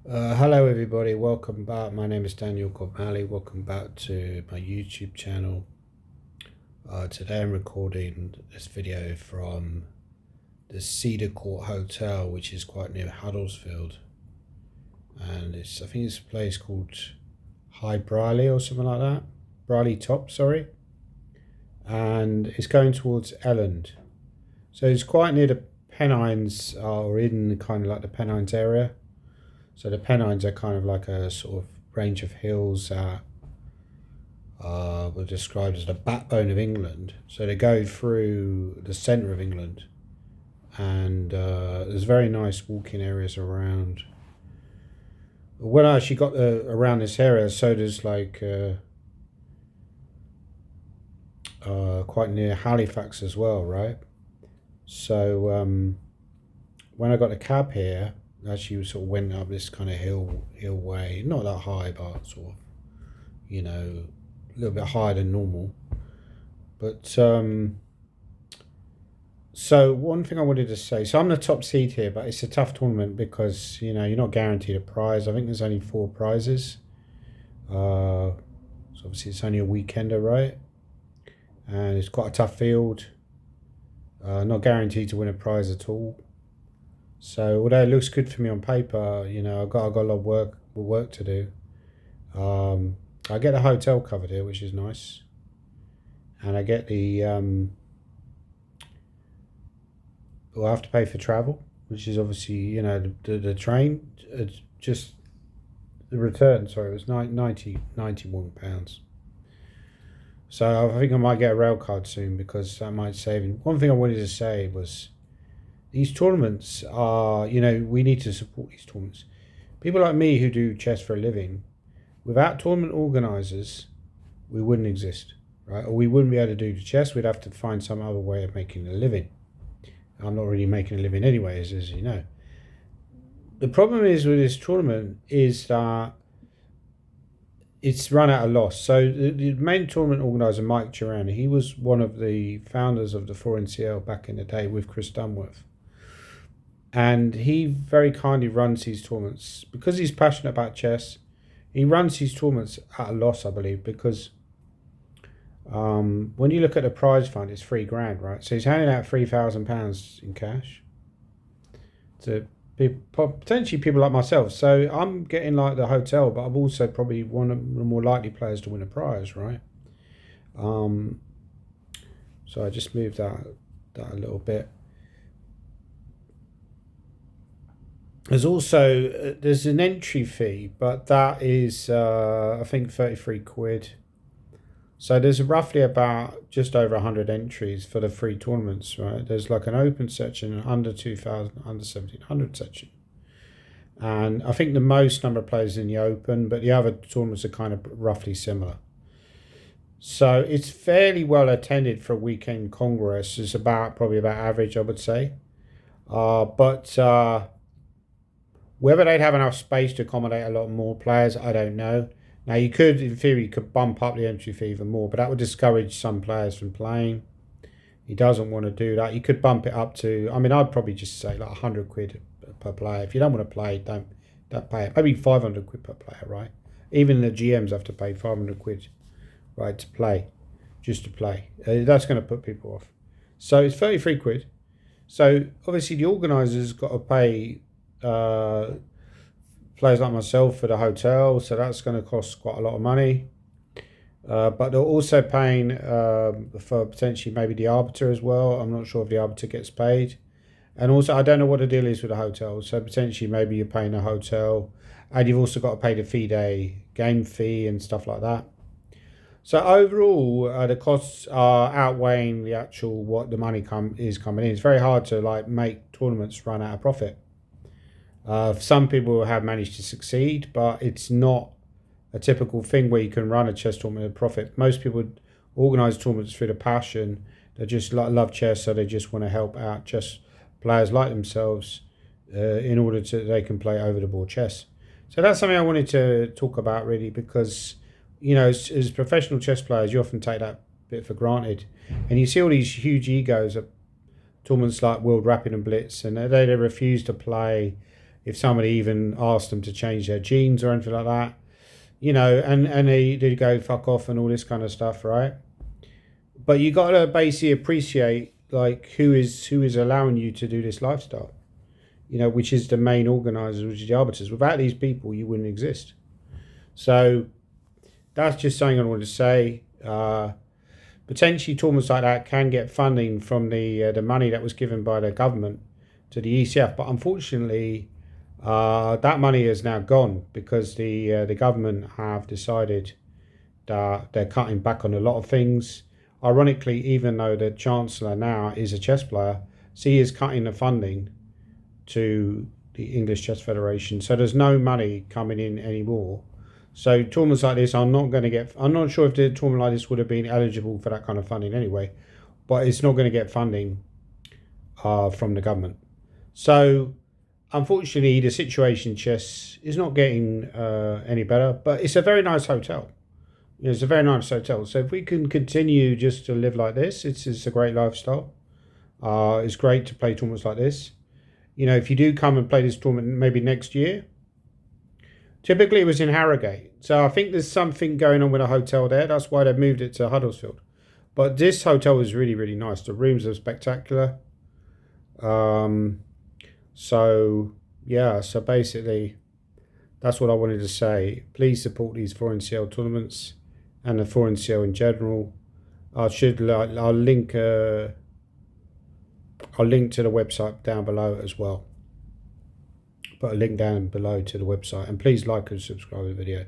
Hello, everybody. Welcome back. My name is Daniel Gormley. Welcome back to my YouTube channel. Today I'm recording this video from the Cedar Court Hotel, which is quite near Huddersfield. And I think it's a place called High Brierley or something like that. Brierley Top, sorry. And it's going towards Elland. So it's quite near the Pennines, or in kind of like the Pennines area. So the Pennines are kind of like a sort of range of hills that were described as the backbone of England. So they go through the centre of England, and there's very nice walking areas around. When I actually got around this area, so there's like quite near Halifax as well, right? So when I got a cab here, actually sort of went up this kind of hill way, not that high, but sort of, a little bit higher than normal. But so one thing I wanted to say, so I'm the top seed here, but it's a tough tournament because you're not guaranteed a prize. I think there's only 4 prizes. So obviously it's only a weekender, right? And it's quite a tough field. Not guaranteed to win a prize at all. So although it looks good for me on paper, I've got a lot of work to do. I get the hotel covered here, which is nice, and I get well, I have to pay for travel, which is obviously the train. Just the return. Sorry, it was 91 pounds. So I think I might get a rail card soon because that might save me. One thing I wanted to say was, these tournaments are, we need to support these tournaments. People like me who do chess for a living, without tournament organisers, we wouldn't exist, right? Or we wouldn't be able to do the chess. We'd have to find some other way of making a living. I'm not really making a living anyway, as you know. The problem is with this tournament is that it's run out of loss. So the main tournament organiser, Mike Duran, he was one of the founders of the 4NCL back in the day with Chris Dunworth. And he very kindly runs these tournaments because he's passionate about chess. He runs these tournaments at a loss, I believe, because when you look at the prize fund, it's £3,000, right? So he's handing out £3,000 in cash to people, potentially people like myself. So I'm getting like the hotel, but I'm also probably one of the more likely players to win a prize, right? So I just moved that a little bit. There's an entry fee, but that is I think 33 quid. So there's roughly about just over 100 entries for the free tournaments, right? There's like an open section, an under 2,000, under 1,700 section. And I think the most number of players in the open, but the other tournaments are kind of roughly similar. So it's fairly well attended for a weekend congress. It's probably about average, I would say. But whether they'd have enough space to accommodate a lot more players, I don't know. Now, in theory, bump up the entry fee even more, but that would discourage some players from playing. He doesn't want to do that. You could bump it up to, I'd probably just say like 100 quid per player. If you don't want to play, don't pay it. Maybe 500 quid per player, right? Even the GMs have to pay 500 quid, right, to play, just to play. That's going to put people off. So it's 33 quid. So obviously the organisers got to pay players like myself for the hotel, so that's going to cost quite a lot of money. But they're also paying for potentially maybe the arbiter as well. I'm not sure if the arbiter gets paid. And also, I don't know what the deal is with the hotel. So potentially maybe you're paying a hotel, and you've also got to pay the FIDE game fee and stuff like that. So overall, the costs are outweighing the actual what the money is coming in. It's very hard to like make tournaments run out of profit. Some people have managed to succeed, but it's not a typical thing where you can run a chess tournament at profit. Most people organise tournaments through the passion. They just love chess, so they just want to help out chess players like themselves in order they can play over the board chess. So that's something I wanted to talk about really, because as professional chess players, you often take that bit for granted, and you see all these huge egos at tournaments like World Rapid and Blitz, and they refuse to play if somebody even asked them to change their genes or anything like that, and they go fuck off and all this kind of stuff, right? But you got to basically appreciate like who is allowing you to do this lifestyle, which is the main organizers, which is the arbiters. Without these people, you wouldn't exist. So that's just something I wanted to say. Potentially, tournaments like that can get funding from the money that was given by the government to the ECF, but unfortunately, that money is now gone because the government have decided that they're cutting back on a lot of things. Ironically, even though the Chancellor now is a chess player, he is cutting the funding to the English Chess Federation. So there's no money coming in anymore. So tournaments like this are not going to get... I'm not sure if the tournament like this would have been eligible for that kind of funding anyway, but it's not going to get funding from the government. So unfortunately, the situation in chess is not getting any better, but it's a very nice hotel. It's a very nice hotel. So if we can continue just to live like this, it's a great lifestyle. It's great to play tournaments like this. If you do come and play this tournament maybe next year, typically it was in Harrogate. So I think there's something going on with a hotel there. That's why they've moved it to Huddersfield. But this hotel is really, really nice. The rooms are spectacular. So basically, that's what I wanted to say. Please support these 4NCL tournaments and the 4NCL in general. I'll link to the website down below as well. Put a link down below to the website, and please like and subscribe to the video.